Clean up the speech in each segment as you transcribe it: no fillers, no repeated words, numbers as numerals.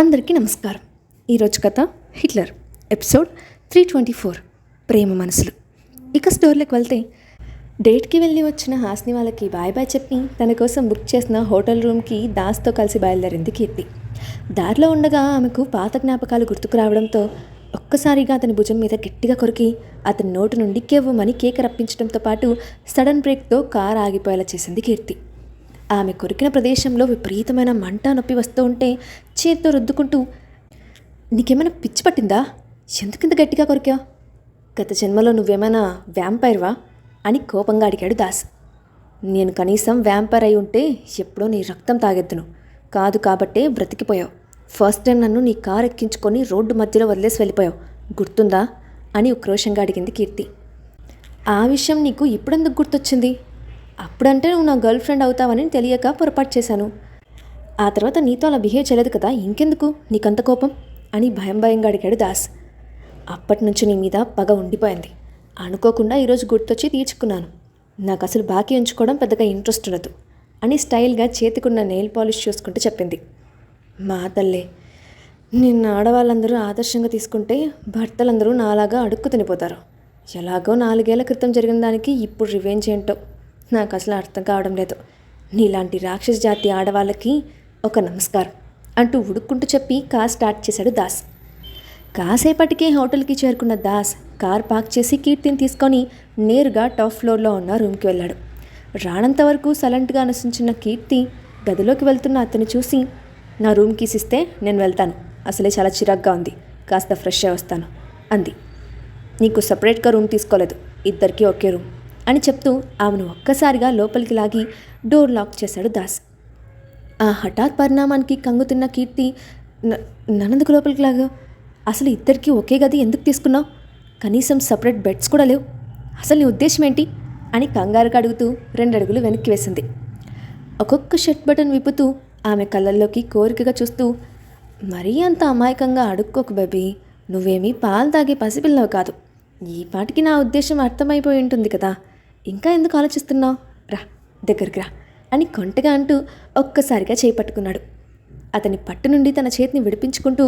అందరికీ నమస్కారం. ఈరోజు కథ హిట్లర్ ఎపిసోడ్ 324 ప్రేమ మనసులు. ఇక స్టోర్లోకి వెళ్తే డేట్కి వెళ్ళి వచ్చిన హాస్ని వాళ్ళకి బాయ్ బాయ్ చెప్పి తన కోసం బుక్ చేసిన హోటల్ రూమ్కి దాస్తో కలిసి బయలుదేరింది కీర్తి. దారిలో ఉండగా ఆమెకు పాత జ్ఞాపకాలు గుర్తుకు రావడంతో ఒక్కసారిగా అతని భుజం మీద గట్టిగా కొరికి అతని నోటు నుండి కెవ్వమని కేక రప్పించడంతో పాటు సడన్ బ్రేక్తో కారు ఆగిపోయేలా చేసింది కీర్తి. ఆమె కొరికిన ప్రదేశంలో విపరీతమైన మంట నొప్పి వస్తూ ఉంటే చేత్తో రుద్దుకుంటూ, నీకేమైనా పిచ్చి పట్టిందా? ఎందుకింత గట్టిగా కొరికావు? గత జన్మలో నువ్వేమైనా వ్యాంపైర్వా అని కోపంగా అడిగాడు దాస్. నేను కనీసం వ్యాంపైర్ అయి ఉంటే ఎప్పుడో నీ రక్తం తాగెద్దును, కాదు కాబట్టే బ్రతికిపోయావు. ఫస్ట్ టైం నన్ను నీ కారు ఎక్కించుకొని రోడ్డు మధ్యలో వదిలేసి వెళ్ళిపోయావు, గుర్తుందా అని ఉక్రోషంగా అడిగింది కీర్తి. ఆ విషయం నీకు ఇప్పుడెందుకు గుర్తొచ్చింది? అప్పుడంటే నువ్వు నా గర్ల్ ఫ్రెండ్ అవుతావని తెలియక పొరపాటు చేశాను. ఆ తర్వాత నీతో అలా బిహేవ్ చేయలేదు కదా, ఇంకెందుకు నీకంత కోపం అని భయంగా అడిగాడు దాస్. అప్పటి నుంచి నీ మీద పగ ఉండిపోయింది. అనుకోకుండా ఈరోజు గుర్తొచ్చి తీర్చుకున్నాను. నాకు అసలు బాకీ ఉంచుకోవడం పెద్దగా ఇంట్రెస్ట్ ఉండదు అని స్టైల్గా చేతికున్న నెయిల్ పాలిష్ చూసుకుంటూ చెప్పింది. మా తల్లే, నిన్న ఆడవాళ్ళందరూ ఆదర్శంగా తీసుకుంటే భర్తలందరూ నాలాగా అడుక్కు తినిపోతారు. ఎలాగో 4 ఏళ్ల క్రితం జరిగిన దానికి ఇప్పుడు రివెంజ్ ఏంటో నాకు అసలు అర్థం కావడం లేదు. నీలాంటి రాక్షస జాతి ఆడవాళ్ళకి ఒక నమస్కారం అంటూ ఉడుక్కుంటూ చెప్పి కార్ స్టార్ట్ చేశాడు దాస్. కాసేపటికే హోటల్కి చేరుకున్న దాస్ కార్ పార్క్ చేసి కీర్తిని తీసుకొని నేరుగా టాప్ ఫ్లోర్లో ఉన్న రూమ్కి వెళ్ళాడు. రానంత వరకు సైలెంట్గా అనుసరించిన కీర్తి గదిలోకి వెళ్తున్న అతన్ని చూసి, నా రూమ్ కీస్ ఇస్తే నేను వెళ్తాను, అసలే చాలా చిరాగ్గా ఉంది, కాస్త ఫ్రెష్ అయి వస్తాను అంది. నీకు సపరేట్గా రూమ్ తీసుకోలేదు, ఇద్దరికీ ఒకే రూమ్ అని చెప్తూ ఆమెను ఒక్కసారిగా లోపలికి లాగి డోర్ లాక్ చేశాడు దాస్. ఆ హఠాత్ పరిణామానికి కంగుతున్న కీర్తి, నన్నెందుకు లోపలికి లాగా? అసలు ఇద్దరికీ ఒకే గది ఎందుకు తీసుకున్నావు? కనీసం సపరేట్ బెడ్స్ కూడా లేవు. అసలు నీ ఉద్దేశం ఏంటి అని కంగారుగా అడుగుతూ 2 అడుగులు వెనక్కి వేసింది. ఒక్కొక్క షర్ట్ బటన్ విప్పుతూ ఆమె కళ్ళల్లోకి కోరికగా చూస్తూ, మరీ అంత అమాయకంగా అడుక్కోకు బేబీ, నువ్వేమీ పాలు తాగే పసిపిల్లవు కాదు. ఈ పాటికి నా ఉద్దేశం అర్థమైపోయి ఉంటుంది కదా, ఇంకా ఎందుకు ఆలోచిస్తున్నావు? రా, దగ్గరికి రా అని కొంటగా అంటూ ఒక్కసారిగా చేపట్టుకున్నాడు. అతని పట్టు నుండి తన చేతిని విడిపించుకుంటూ,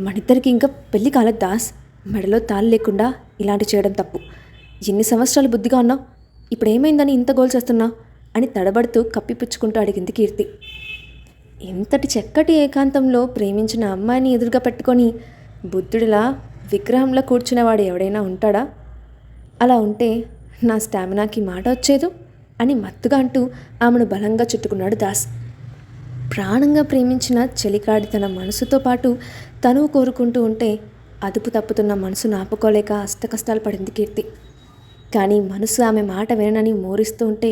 మనిద్దరికి ఇంకా పెళ్లి కాలేదు దాస్, మెడలో తాళి లేకుండా ఇలాంటి చేయడం తప్పు. ఎన్ని సంవత్సరాలు బుద్ధిగా ఉన్నావు, ఇప్పుడు ఏమైందని ఇంత గోల్ చేస్తున్నావు అని తడబడుతూ కప్పిపుచ్చుకుంటూ అడిగింది కీర్తి. ఇంతటి చక్కటి ఏకాంతంలో ప్రేమించిన అమ్మాయిని ఎదురుగా పెట్టుకొని బుద్ధుడిలా విగ్రహంలో కూర్చునేవాడు ఎవడైనా ఉంటాడా? అలా ఉంటే నా స్టామినాకి మాట వచ్చేదు అని మత్తుగా అంటూ ఆమెను బలంగా చుట్టుకున్నాడు దాస్. ప్రాణంగా ప్రేమించిన చెలికాడి తన మనసుతో పాటు తనువు కోరుకుంటూ ఉంటే అదుపు తప్పుతున్న మనసును ఆపుకోలేక అష్టకష్టాలు పడింది కీర్తి. కానీ మనసు ఆమె మాట విననని మోరిస్తూ ఉంటే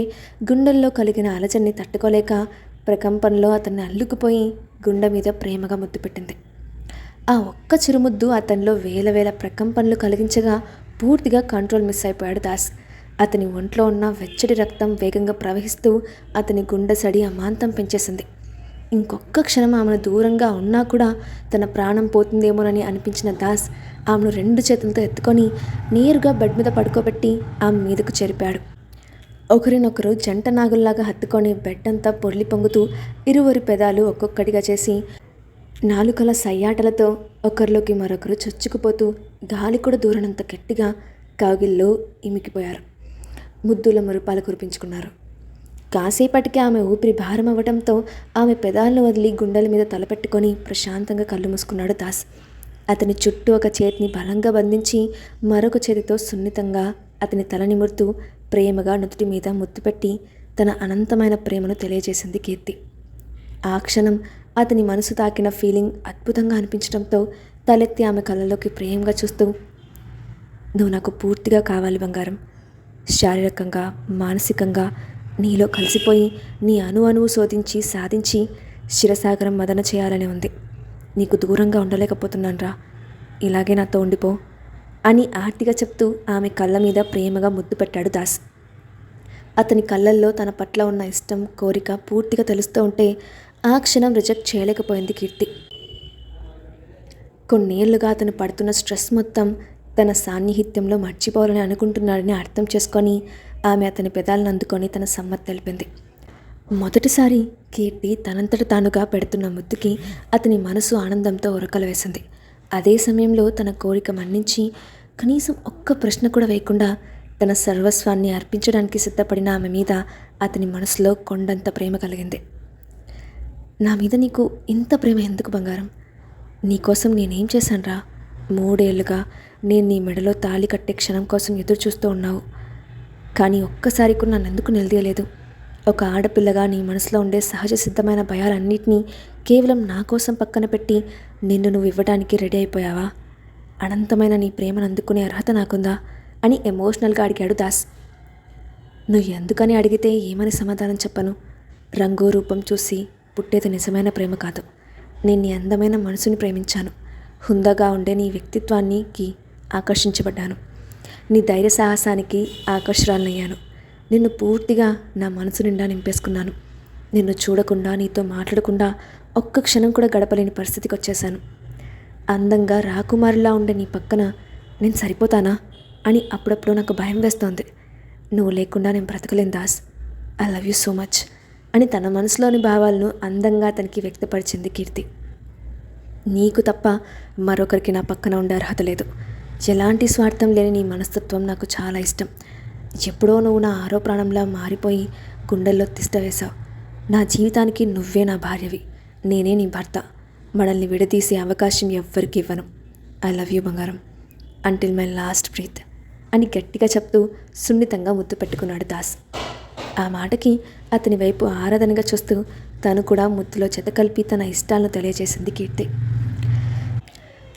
గుండెల్లో కలిగిన అలజడిని తట్టుకోలేక ప్రకంపనలో అతన్ని అల్లుకుపోయి గుండె మీద ప్రేమగా ముద్దు పెట్టింది. ఆ ఒక్క చిరుముద్దు అతనిలో వేల ప్రకంపనలు కలిగించగా పూర్తిగా కంట్రోల్ మిస్ అయిపోయాడు దాస్. అతని ఒంట్లో ఉన్న వెచ్చటి రక్తం వేగంగా ప్రవహిస్తూ అతని గుండె సడి అమాంతం పెంచేసింది. ఇంకొక్క క్షణం ఆమెను దూరంగా ఉన్నా కూడా తన ప్రాణం పోతుందేమోనని అనిపించిన దాస్ ఆమెను 2 చేతులతో ఎత్తుకొని నేరుగా బెడ్ మీద పడుకోబెట్టి ఆమె మీదకు చేరిపాడు. ఒకరినొకరు జంట నాగుల్లాగా హత్తుకొని బెడ్ అంతా పొర్లి పొంగుతూ ఇరువురి పెదాలు ఒక్కొక్కటిగా చేసి నాలుకల సయ్యాటలతో ఒకరిలోకి మరొకరు చొచ్చుకుపోతూ గాలి కూడా దూరనంత గట్టిగా కౌగిల్లో ఇమికిపోయారు. ముద్దుల మురుపాలు కురిపించుకున్నారు. కాసేపటికి ఆమె ఊపిరి భారం అవ్వడంతో ఆమె పెదాలను వదిలి గుండెల మీద తలపెట్టుకొని ప్రశాంతంగా కళ్ళు మూసుకున్నాడు దాస్. అతని చుట్టూ ఒక చేతిని బలంగా బంధించి మరొక చేతితో సున్నితంగా అతని తల నిమురుతూ ప్రేమగా నుదుటి మీద ముద్దు పెట్టి తన అనంతమైన ప్రేమను తెలియజేసింది కీర్తి. ఆ క్షణం అతని మనసు తాకిన ఫీలింగ్ అద్భుతంగా అనిపించడంతో తలెత్తి ఆమె కళ్ళలోకి ప్రేమగా చూస్తూ, నువ్వు నాకు పూర్తిగా కావాలి బంగారం. శారీరకంగా మానసికంగా నీలో కలిసిపోయి నీ అణువు శోధించి సాధించి శిరసాగరం మదన చేయాలని ఉంది. నీకు దూరంగా ఉండలేకపోతున్నాను రా, ఇలాగే నాతో ఉండిపో అని ఆర్తిగా చెప్తూ ఆమె కళ్ళ మీద ప్రేమగా ముద్దు పెట్టాడు దాస్. అతని కళ్ళల్లో తన పట్ల ఉన్న ఇష్టం కోరిక పూర్తిగా తెలుస్తూ ఉంటే ఆ క్షణం రిజెక్ట్ చేయలేకపోయింది కీర్తి. కొన్నేళ్లుగా అతను పడుతున్న స్ట్రెస్ మొత్తం తన సాన్నిహిత్యంలో మర్చిపోవాలని అనుకుంటున్నాడని అర్థం చేసుకొని ఆమె అతని పెదాలను అందుకొని తన సమ్మతి తెలిపింది. మొదటిసారి కీర్తి తనంతట తానుగా పెడుతున్న ముద్దుకి అతని మనసు ఆనందంతో ఉరకలు వేసింది. అదే సమయంలో తన కోరిక మన్నించి కనీసం ఒక్క ప్రశ్న కూడా వేయకుండా తన సర్వస్వాన్ని అర్పించడానికి సిద్ధపడిన ఆమె మీద అతని మనసులో కొండంత ప్రేమ కలిగింది. నా మీద నీకు ఇంత ప్రేమ ఎందుకు బంగారం? నీకోసం నేనేం చేశానురా? 3 ఏళ్లుగా నేను నీ మెడలో తాళి కట్టే క్షణం కోసం ఎదురు చూస్తూ ఉన్నావు. కానీ ఒక్కసారి కూడా నన్నెందుకు నిలదీయలేదు? ఒక ఆడపిల్లగా నీ మనసులో ఉండే సహజ సిద్ధమైన భయాలన్నింటినీ కేవలం నా కోసం పక్కన పెట్టి నిన్ను నువ్వు ఇవ్వడానికి రెడీ అయిపోయావా? అనంతమైన నీ ప్రేమను అందుకునే అర్హత నాకుందా అని ఎమోషనల్గా అడిగాడు దాస్. నువ్వు ఎందుకని అడిగితే ఏమని సమాధానం చెప్పను? రంగు రూపం చూసి పుట్టేది నిజమైన ప్రేమ కాదు. నేను నీ అందమైన మనసుని ప్రేమించాను. హుందాగా ఉండే నీ వ్యక్తిత్వానికి ఆకర్షించబడ్డాను. నీ ధైర్య సాహసానికి ఆకర్షరాలనయ్యాను. నిన్ను పూర్తిగా నా మనసు నిండా నింపేసుకున్నాను. నిన్ను చూడకుండా నీతో మాట్లాడకుండా ఒక్క క్షణం కూడా గడపలేని పరిస్థితికి వచ్చేశాను. అందంగా రాకుమారిలా ఉండే నీ పక్కన నేను సరిపోతానా అని అప్పుడప్పుడు నాకు భయం వేస్తోంది. నువ్వు లేకుండా నేను బ్రతకలేను Das. I love you so much అని తన మనసులోని భావాలను అందంగా అతనికి వ్యక్తపరిచింది కీర్తి. నీకు తప్ప మరొకరికి నా పక్కన ఉండే అర్హత లేదు. ఎలాంటి స్వార్థం లేని నీ మనస్తత్వం నాకు చాలా ఇష్టం. ఎప్పుడో నువ్వు నా ఆరో ప్రాణంలా మారిపోయి గుండెల్లో తిష్ట వేశావు. నా జీవితానికి నువ్వే నా భార్యవి, నేనే నీ భర్త. మనల్ని విడదీసే అవకాశం ఎవ్వరికి ఇవ్వను. ఐ లవ్ యూ బంగారం అంటిల్ మై లాస్ట్ బ్రీత్ అని గట్టిగా చెప్తూ సున్నితంగా ముద్దు పెట్టుకున్నాడు దాస్. ఆ మాటకి అతని వైపు ఆరాధనగా చూస్తూ తను కూడా ముద్దులో చెతకల్పి తన ఇష్టాలను తెలియజేసింది కీర్తి.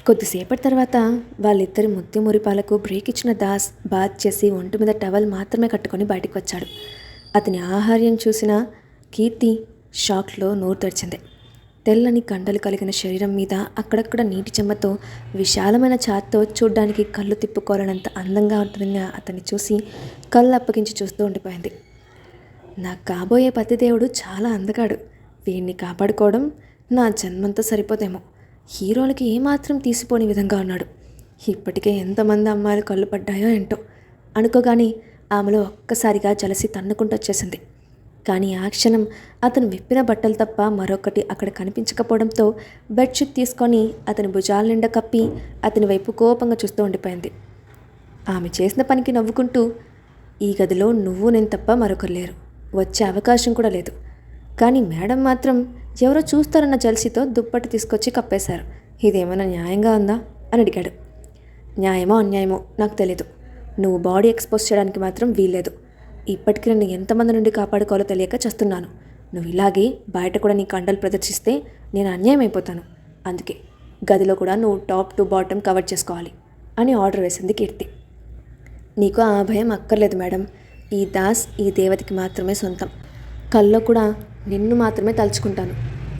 కొద్దిసేపటి తర్వాత వాళ్ళిద్దరి ముద్దు మురిపాలకు బ్రేక్ ఇచ్చిన దాస్ బాత్ చేసి ఒంటి మీద టవల్ మాత్రమే కట్టుకొని బయటకు వచ్చాడు. అతని ఆహార్యం చూసిన కీర్తి షాక్లో నోరు తెరిచింది. తెల్లని కండలు కలిగిన శరీరం మీద అక్కడక్కడ నీటి చెమ్మతో విశాలమైన ఛాతితో చూడ్డానికి కళ్ళు తిప్పుకోవాలనంత అందంగా ఉంటున్న అతన్ని చూసి కళ్ళు అప్పగించి చూస్తూ ఉండిపోయింది. నా కాబోయే పతిదేవుడు చాలా అందగాడు. వీడిని కాపాడుకోవడం నా జన్మంతా సరిపోతేమో. హీరోలకి ఏమాత్రం తీసిపోని విధంగా ఉన్నాడు. ఇప్పటికే ఎంతమంది అమ్మాయిలు కళ్ళు పడ్డాయో ఏంటో అనుకోగాని ఆమెలో ఒక్కసారిగా జలసి తన్నుకుంటూ వచ్చేసింది. కానీ ఆ క్షణం అతను విప్పిన బట్టలు తప్ప మరొకటి అక్కడ కనిపించకపోవడంతో బెడ్షీట్ తీసుకొని అతని భుజాల నిండా కప్పి అతని వైపు కోపంగా చూస్తూ ఉండిపోయింది. ఆమె చేసిన పనికి నవ్వుకుంటూ, ఈ గదిలో నువ్వు నేను తప్ప మరొకరు లేరు, వచ్చే అవకాశం కూడా లేదు. కానీ మేడం మాత్రం ఎవరో చూస్తారన్న జలసితో దుప్పటి తీసుకొచ్చి కప్పేశారు. ఇదేమైనా న్యాయంగా ఉందా అని అడిగాడు. న్యాయమో అన్యాయమో నాకు తెలీదు. నువ్వు బాడీ ఎక్స్పోజ్ చేయడానికి మాత్రం వీల్లేదు. ఇప్పటికీ నన్ను ఎంతమంది నుండి కాపాడుకోవాలో తెలియక చేస్తున్నాను. నువ్వు ఇలాగే బయట కూడా నీ కండలు ప్రదర్శిస్తే నేను అన్యాయం అయిపోతాను. అందుకే గదిలో కూడా నువ్వు టాప్ టు బాటమ్ కవర్ చేసుకోవాలి అని ఆర్డర్ వేసింది కీర్తి. నీకు ఆ భయం అక్కర్లేదు మేడం. ఈ దాస్ ఈ దేవతకి మాత్రమే సొంతం. కల్లో కూడా నిన్ను మాత్రమే తలుచుకుంటాను.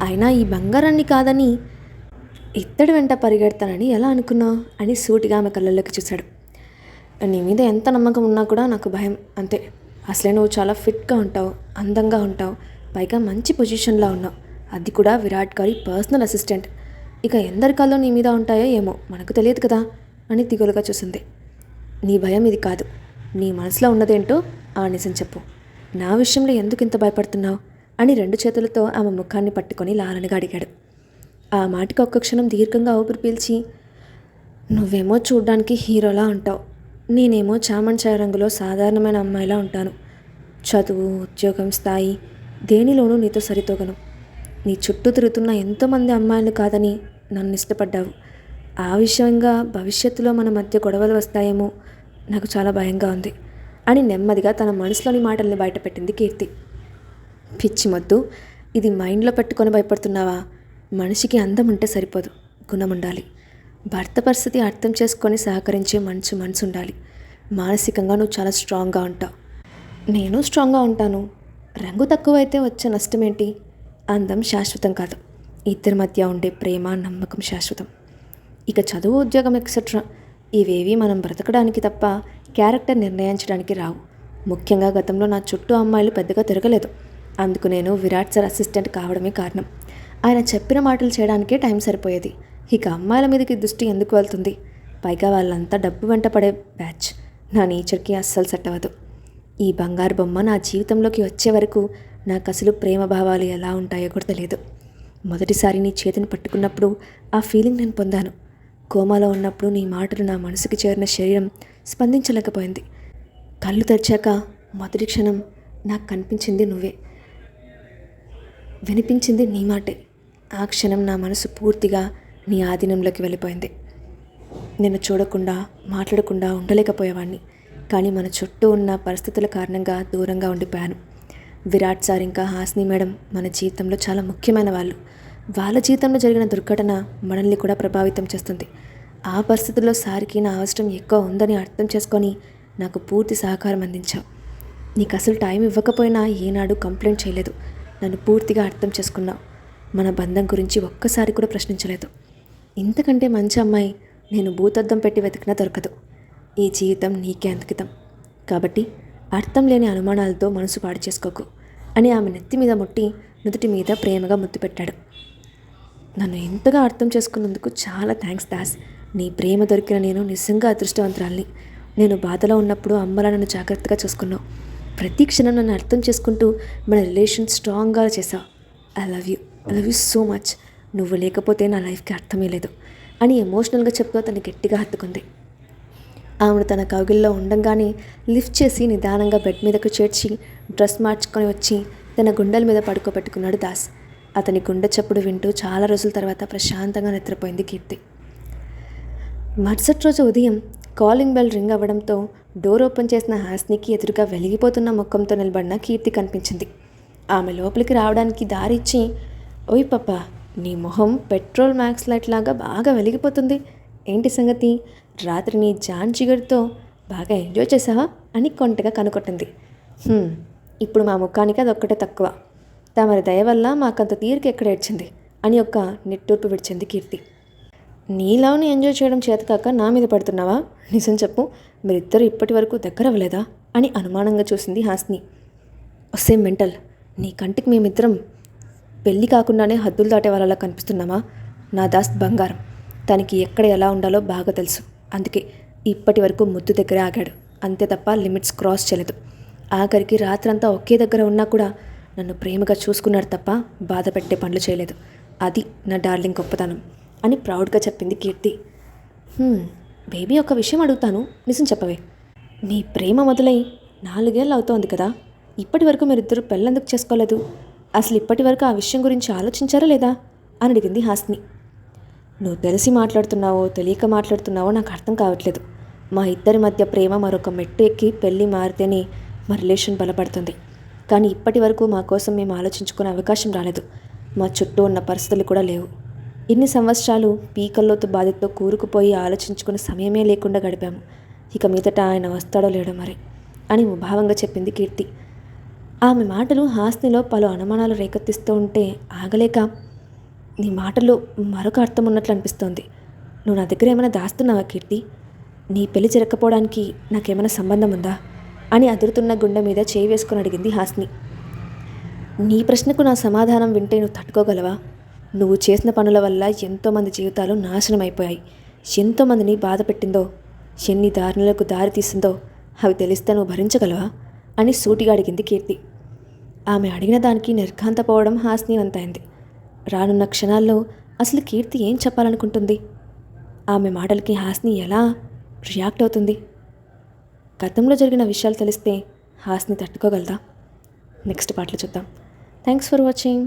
అయినా ఈ బంగారాన్ని కాదని ఇత్తడి వెంట పరిగెడతానని ఎలా అనుకున్నావు అని సూటిగా ఆమె కళ్ళల్లోకి చూశాడు. నీ మీద ఎంత నమ్మకం ఉన్నా కూడా నాకు భయం, అంతే. అసలే నువ్వు చాలా ఫిట్గా ఉంటావు, అందంగా ఉంటావు, పైగా మంచి పొజిషన్లో ఉన్నావు. అది కూడా విరాట్ గారి పర్సనల్ అసిస్టెంట్. ఇక ఎందరి కళ్ళు నీ మీద ఉంటాయో ఏమో మనకు తెలియదు కదా అని దిగులుగా చూసింది. నీ భయం ఇది కాదు. నీ మనసులో ఉన్నదేంటో ఆ నిజం చెప్పు. నా విషయంలో ఎందుకు ఇంత భయపడుతున్నావు అని 2 చేతులతో ఆమె ముఖాన్ని పట్టుకొని లాలనగా అడిగాడు. ఆ మాటకి ఒక్క క్షణం దీర్ఘంగా ఊపిరి పీల్చి, నువ్వేమో చూడ్డానికి హీరోలా ఉంటావు, నేనేమో చామంచాయ రంగులో సాధారణమైన అమ్మాయిలా ఉంటాను. చదువు, ఉద్యోగం, స్థాయి దేనిలోనూ నీతో సరితూగను. నీ చుట్టూ తిరుగుతున్న ఎంతోమంది అమ్మాయిలు కాదని నన్ను ఇష్టపడ్డావు. ఆ విషయంగా భవిష్యత్తులో మన మధ్య గొడవలు వస్తాయేమో నాకు చాలా భయంగా ఉంది అని నెమ్మదిగా తన మనసులోని మాటల్ని బయటపెట్టింది కీర్తి. పిచ్చి మొద్దు, ఇది మైండ్లో పెట్టుకొని భయపడుతున్నావా? మనిషికి అందం ఉంటే సరిపోదు, గుణం ఉండాలి. భర్త పరిస్థితి అర్థం చేసుకొని సహకరించే మనసు ఉండాలి. మానసికంగా నువ్వు చాలా స్ట్రాంగ్గా ఉంటావు. నేను స్ట్రాంగ్గా ఉంటాను. రంగు తక్కువైతే వచ్చే నష్టం ఏంటి? అందం శాశ్వతం కాదు. ఇద్దరి మధ్య ఉండే ప్రేమ, నమ్మకం శాశ్వతం. ఇక చదువు, ఉద్యోగం ఎక్సెట్రా ఇవేవి మనం బ్రతకడానికి తప్ప క్యారెక్టర్ నిర్ణయించడానికి రావు. ముఖ్యంగా గతంలో నా చుట్టూ అమ్మాయిలు పెద్దగా తిరగలేదు. అందుకు నేను విరాట్ సార్ అసిస్టెంట్ కావడమే కారణం. ఆయన చెప్పిన మాటలు చేయడానికే టైం సరిపోయేది. ఇక అమ్మాయిల మీదకి దృష్టి ఎందుకు వెళ్తుంది? పైగా వాళ్ళంతా డబ్బు వెంట పడే బ్యాచ్. నా నేచర్కి అస్సలు సెట్ అవ్వదు. ఈ బంగారు బొమ్మ నా జీవితంలోకి వచ్చే వరకు నాకు అసలు ప్రేమ భావాలు ఎలా ఉంటాయో కూడా తెలియదు. మొదటిసారి నీ చేతిని పట్టుకున్నప్పుడు ఆ ఫీలింగ్ నేను పొందాను. కోమాలో ఉన్నప్పుడు నీ మాటలు నా మనసుకి చేరిన శరీరం స్పందించలేకపోయింది. కళ్ళు తెరిచాక మొదటి క్షణం నాకు కనిపించింది నువ్వే, వినిపించింది నీ మాటే. ఆ క్షణం నా మనసు పూర్తిగా నీ ఆధీనంలోకి వెళ్ళిపోయింది. నిన్ను చూడకుండా మాట్లాడకుండా ఉండలేకపోయేవాడిని. కానీ మన చుట్టూ ఉన్న పరిస్థితుల కారణంగా దూరంగా ఉండిపోయాను. విరాట్ సార్ ఇంకా హాస్ని మేడం మన జీవితంలో చాలా ముఖ్యమైన వాళ్ళు. వాళ్ళ జీవితంలో జరిగిన దుర్ఘటన మనల్ని కూడా ప్రభావితం చేస్తుంది. ఆ పరిస్థితుల్లో సార్కి నా అవసరం ఎక్కువ ఉందని అర్థం చేసుకొని నాకు పూర్తి సహకారం అందించావు. నీకు అసలు టైం ఇవ్వకపోయినా ఏనాడు కంప్లైంట్ చేయలేదు. నన్ను పూర్తిగా అర్థం చేసుకున్నావు. మన బంధం గురించి ఒక్కసారి కూడా ప్రశ్నించలేదు. ఇంతకంటే మంచి అమ్మాయి నేను భూతద్దం పెట్టి వెతికినా దొరకదు. ఈ జీవితం నీకే అంకితం. కాబట్టి అర్థం లేని అనుమానాలతో మనసు పాడు చేసుకోకు అని ఆమె నెత్తి మీద ముట్టి నుదుటి మీద ప్రేమగా ముద్దు పెట్టాడు. నన్ను ఎంతగా అర్థం చేసుకున్నందుకు చాలా థ్యాంక్స్ దాస్. నీ ప్రేమ దొరికిన నేను నిజంగా అదృష్టవంతురాల్ని. నేను బాధలో ఉన్నప్పుడు అమ్మలా నన్ను జాగ్రత్తగా చూసుకున్నావు. ప్రతి క్షణం నన్ను అర్థం చేసుకుంటూ మన రిలేషన్ స్ట్రాంగ్గా చేసావు. I love you so much. నువ్వు లేకపోతే నా లైఫ్కి అర్థమే లేదు అని ఎమోషనల్గా చెప్తూ తను గట్టిగా హత్తుకుంది. ఆమెను తన కౌగిల్లో ఉండంగానే లిఫ్ట్ చేసి నిదానంగా బెడ్ మీదకు చేర్చి డ్రెస్ మార్చుకొని వచ్చి తన గుండెల మీద పడుకోబెట్టుకున్నాడు దాస్. అతని గుండె చప్పుడు వింటూ చాలా రోజుల తర్వాత ప్రశాంతంగా నిద్రపోయింది కీర్తి. మరుసటి రోజు ఉదయం కాలింగ్ బెల్ రింగ్ అవ్వడంతో డోర్ ఓపెన్ చేసిన హాస్నికి ఎదురుగా వెలిగిపోతున్న ముఖంతో నిలబడిన కీర్తి కనిపించింది. ఆమె లోపలికి రావడానికి దారి ఇచ్చి, ఓయ్ పప్ప, నీ మొహం పెట్రోల్ మ్యాక్స్ లైట్ లాగా బాగా వెలిగిపోతుంది. ఏంటి సంగతి? రాత్రి నీ జాన్ జిగర్తో బాగా ఎంజాయ్ చేసావా అని కొంటగా కనుకొట్టింది. ఇప్పుడు మా ముఖానికి అదొక్కటే తక్కువ. తమరి దయ వల్ల మాకంత తీరిక ఎక్కడ ఏడ్చింది అని ఒక నిట్టూర్పు విడిచింది కీర్తి. నీలావుని ఎంజాయ్ చేయడం చేతకాక నా మీద పడుతున్నావా? నిజం చెప్పు, మీరిద్దరు ఇప్పటి వరకు దగ్గర అవ్వలేదా అని అనుమానంగా చూసింది హాస్ని. ఒసే మెంటల్, నీ కంటికి మేమిద్దరం పెళ్ళి కాకుండానే హద్దులు దాటే వాళ్ళలా కనిపిస్తున్నామా? నా దాస్ బంగారం. తనకి ఎక్కడ ఎలా ఉండాలో బాగా తెలుసు. అందుకే ఇప్పటి వరకు ముద్దు దగ్గర ఆగాడు. అంతే తప్ప లిమిట్స్ క్రాస్ చేయలేదు. ఆఖరికి రాత్రంతా ఒకే దగ్గర ఉన్నా కూడా నన్ను ప్రేమగా చూసుకున్నాడు తప్ప బాధ పెట్టే పనులు చేయలేదు. అది నా డార్లింగ్ గొప్పతనం అని ప్రౌడ్గా చెప్పింది కీర్తి. బేబీ, ఒక విషయం అడుగుతాను, నిజం చెప్పవే. మీ ప్రేమ మొదలై 4 ఏళ్ళు అవుతోంది కదా, ఇప్పటి వరకు మీరిద్దరూ పెళ్ళెందుకు చేసుకోలేదు? అసలు ఇప్పటి వరకు ఆ విషయం గురించి ఆలోచించారా లేదా అని అడిగింది హాస్ని. నువ్వు తెలిసి మాట్లాడుతున్నావో తెలియక మాట్లాడుతున్నావో నాకు అర్థం కావట్లేదు. మా ఇద్దరి మధ్య ప్రేమ మరొక మెట్టు ఎక్కి పెళ్ళి మారితేనే మా రిలేషన్ బలపడుతుంది. కానీ ఇప్పటి వరకు మా కోసం మేము ఆలోచించుకునే అవకాశం రాలేదు. మా చుట్టూ ఉన్న పరిస్థితులు కూడా లేవు. ఇన్ని సంవత్సరాలు పీకల్లోతు బాధతో కూరుకుపోయి ఆలోచించుకునే సమయమే లేకుండా గడిపాము. ఇక మీదట ఆయన వస్తాడో లేడో మరి అని ముభావంగా చెప్పింది కీర్తి. ఆమె మాటలు హాస్నిలో పలు అనుమానాలు రేకెత్తిస్తూ ఉంటే ఆగలేక, నీ మాటలు మరొక అర్థం ఉన్నట్లు అనిపిస్తోంది. నువ్వు నా దగ్గర ఏమైనా దాస్తున్నావా కీర్తి? నీ పెళ్లి జరగకపోవడానికి నాకేమైనా సంబంధం ఉందా అని అదురుతున్న గుండె మీద చేయి వేసుకుని అడిగింది హాస్ని. నీ ప్రశ్నకు నా సమాధానం వింటే నువ్వు తట్టుకోగలవా? నువ్వు చేసిన పనుల వల్ల ఎంతోమంది జీవితాలు నాశనం అయిపోయాయి. ఎంతోమందిని బాధ పెట్టిందో, ఎన్ని దారుణాలకు దారి తీసిందో అవి తెలిస్తే నువ్వు భరించగలవా అని సూటిగా అడిగింది కీర్తి. ఆమె అడిగిన దానికి నిర్ఘాంతపోవడం హాస్ని వంతైంది. రానున్న క్షణాల్లో అసలు కీర్తి ఏం చెప్పాలనుకుంటుంది? ఆమె మాటలకి హాస్ని ఎలా రియాక్ట్ అవుతుంది? గతంలో జరిగిన విషయాలు తెలిస్తే హాస్ని తట్టుకోగలదా? నెక్స్ట్ పాటలో చూద్దాం. Thanks for watching.